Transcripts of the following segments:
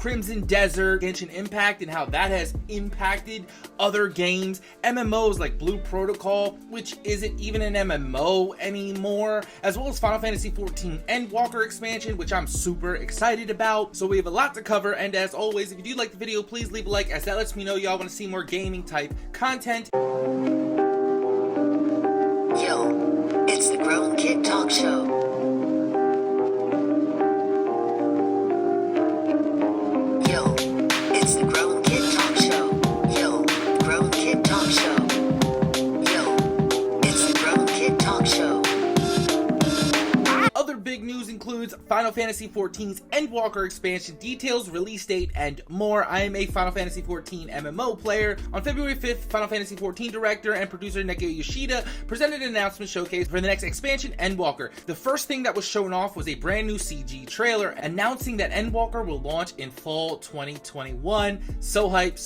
Crimson Desert, Genshin Impact, and how that has impacted other games, MMOs like Blue Protocol, which isn't even an MMO anymore, as well as Final Fantasy XIV Endwalker expansion, which I'm super excited about. So we have a lot to cover, and as always, if you do like the video, please leave a like, as that lets me know y'all want to see more gaming type content. Yo, it's the Grown Kid Talk Show. Yo, it's the Grown Kid Talk Show. Yo, Grown Kid Talk Show. Yo, it's the Grown Kid Talk Show. Other big news includes Final Fantasy XIV's Endwalker expansion details, release date, and more. I am a Final Fantasy XIV MMO player. On February 5th, Final Fantasy XIV director and producer Neko Yoshida presented an announcement showcase for the next expansion, Endwalker. The first thing that was shown off was a brand new CG trailer announcing that Endwalker will launch in fall 2021. So hype.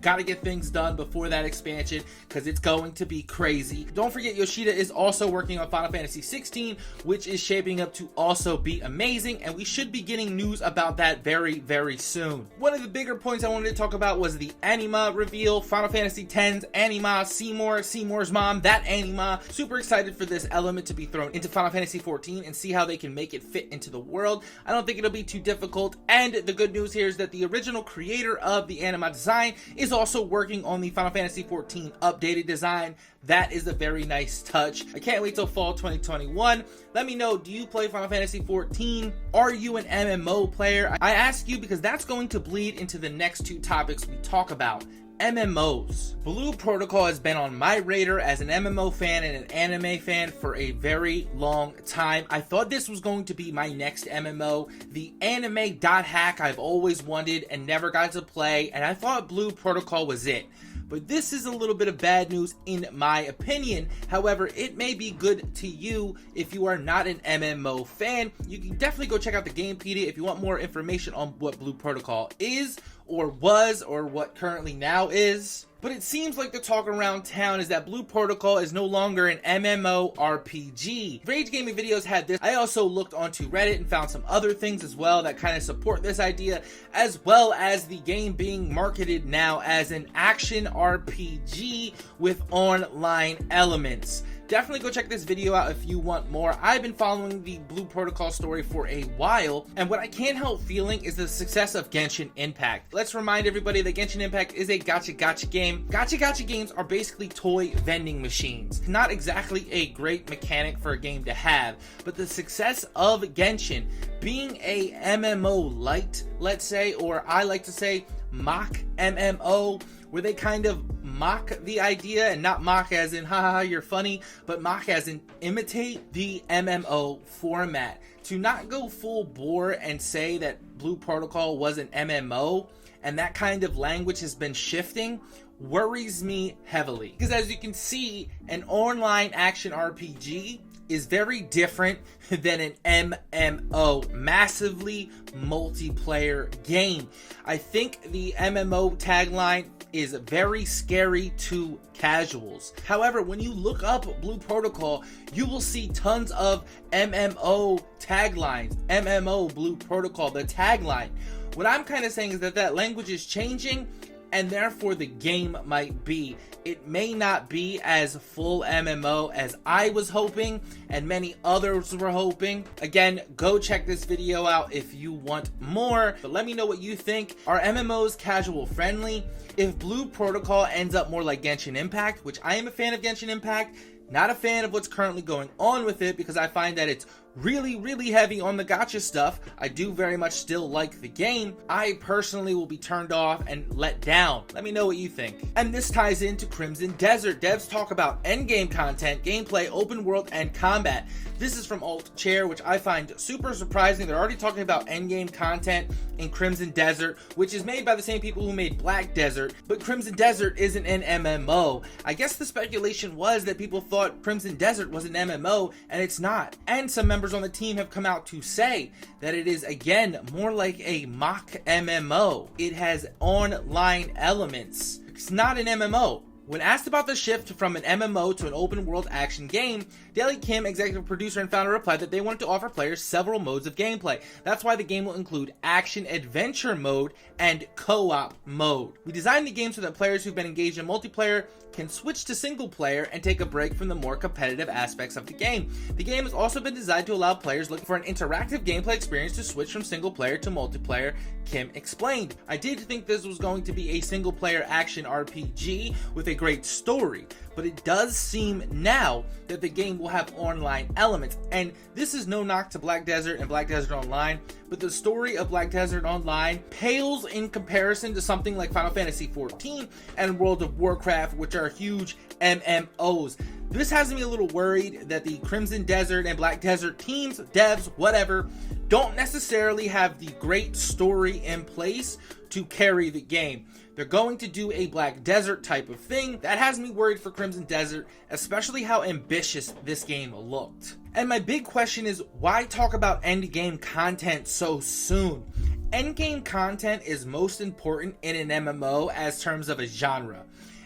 Gotta get things done before that expansion because it's going to be crazy. Don't forget, Yoshida is also working on Final Fantasy XVI, which is shaping up to also be amazing, and we should be getting news about that very soon. One of the bigger points I wanted to talk about was the anima reveal. Final Fantasy X's anima, Seymour's mom, that anima. Super excited for this element to be thrown into Final Fantasy XIV and see how they can make it fit into the world. I don't think it'll be too difficult, and the good news here is that the original creator of the anima design is also working on the Final Fantasy XIV updated design. That is a very nice touch. I can't wait till fall 2021. Let me know, do you play Final Fantasy XIV? Are you an MMO player? I ask you because that's going to bleed into the next two topics we talk about. MMOs. Blue Protocol has been on my radar as an MMO fan and an anime fan for a very long time. I thought this was going to be my next MMO, the anime hack I've always wanted and never got to play, and I thought Blue Protocol was it. But this is a little bit of bad news in my opinion. However, it may be good to you if you are not an MMO fan. You can definitely go check out the Gamepedia if you want more information on what Blue Protocol is, or was, or what currently now is. But it seems like the talk around town is that Blue Protocol is no longer an MMO RPG. Rage Gaming Videos had this. I also looked onto Reddit and found some other things as well that kind of support this idea, as well as the game being marketed now as an action RPG with online elements. Definitely go check this video out if you want more. I've been following the Blue Protocol story for a while, and what I can't help feeling is the success of Genshin Impact. Let's remind everybody that Genshin Impact is a gacha game. Gacha games are basically toy vending machines. Not exactly a great mechanic for a game to have, but the success of Genshin being a MMO light, let's say, or I like to say mock MMO, where they kind of mock the idea, and not mock as in haha you're funny, but mock as in imitate the MMO format. To not go full bore and say that Blue Protocol was an MMO and that kind of language has been shifting worries me heavily, because as you can see, an online action RPG is very different than an MMO, massively multiplayer game. I think the MMO tagline is very scary to casuals. However, when you look up Blue Protocol, you will see tons of MMO taglines. MMO Blue Protocol, the tagline. What I'm kind of saying is that language is changing, and therefore the game might be. It may not be as full MMO as I was hoping and many others were hoping. Again, go check this video out if you want more, but let me know what you think. Are MMOs casual friendly? If Blue Protocol ends up more like Genshin Impact, which I am a fan of Genshin Impact, not a fan of what's currently going on with it because I find that it's really heavy on the gacha stuff. I do very much still like the game. I personally will be turned off and let down. Let me know what you think. And this ties into Crimson Desert. Devs talk about endgame content, gameplay, open world, and combat. This is from Alt Chair, which I find super surprising. They're already talking about endgame content in Crimson Desert, which is made by the same people who made Black Desert, but Crimson Desert isn't an MMO. I guess the speculation was that people thought Crimson Desert was an MMO, and it's not. And some members on the team have come out to say that it is, again, more like a mock MMO. It has online elements. It's not an MMO. When asked about the shift from an MMO to an open world action game, Daily Kim, executive producer and founder, replied that they wanted to offer players several modes of gameplay. That's why the game will include action adventure mode and co-op mode. We designed the game so that players who've been engaged in multiplayer can switch to single player and take a break from the more competitive aspects of the game. The game has also been designed to allow players looking for an interactive gameplay experience to switch from single player to multiplayer, Kim explained. I did think this was going to be a single player action RPG with a great story, but it does seem now that the game will have online elements. And this is no knock to Black Desert and Black Desert Online, but the story of Black Desert Online pales in comparison to something like Final Fantasy XIV and World of Warcraft, which are huge MMOs. This has me a little worried that the Crimson Desert and Black Desert teams, devs, whatever, don't necessarily have the great story in place to carry the game. They're going to do a Black Desert type of thing. That has me worried for Crimson Desert, especially how ambitious this game looked. And my big question is, why talk about endgame content so soon? Endgame content is most important in an MMO as terms of a genre.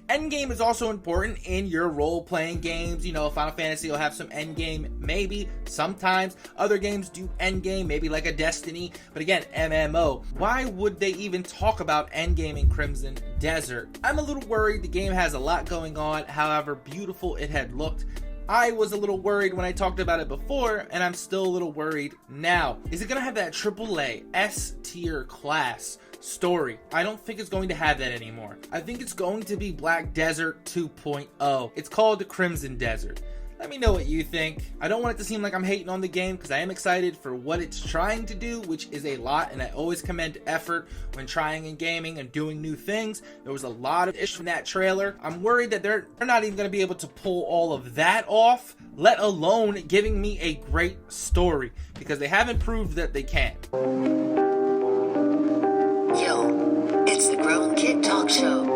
Endgame is also important in your role-playing games. You know, Final Fantasy will have some endgame, maybe, sometimes. Other games do endgame, maybe like a Destiny. But again, MMO. Why would they even talk about endgame in Crimson Desert? I'm a little worried. The game has a lot going on, however beautiful it had looked. I was a little worried when I talked about it before, and I'm still a little worried now. Is it going to have that AAA S-tier class story? I don't think it's going to have that anymore. I think it's going to be Black Desert 2.0. It's called the Crimson Desert. Let me know what you think. I don't want it to seem like I'm hating on the game because I am excited for what it's trying to do, which is a lot, and I always commend effort when trying in gaming and doing new things. There was a lot of issues in that trailer. I'm worried that they're not even going to be able to pull all of that off, let alone giving me a great story, because they haven't proved that they can. Yo, it's the Grown Kid Talk Show.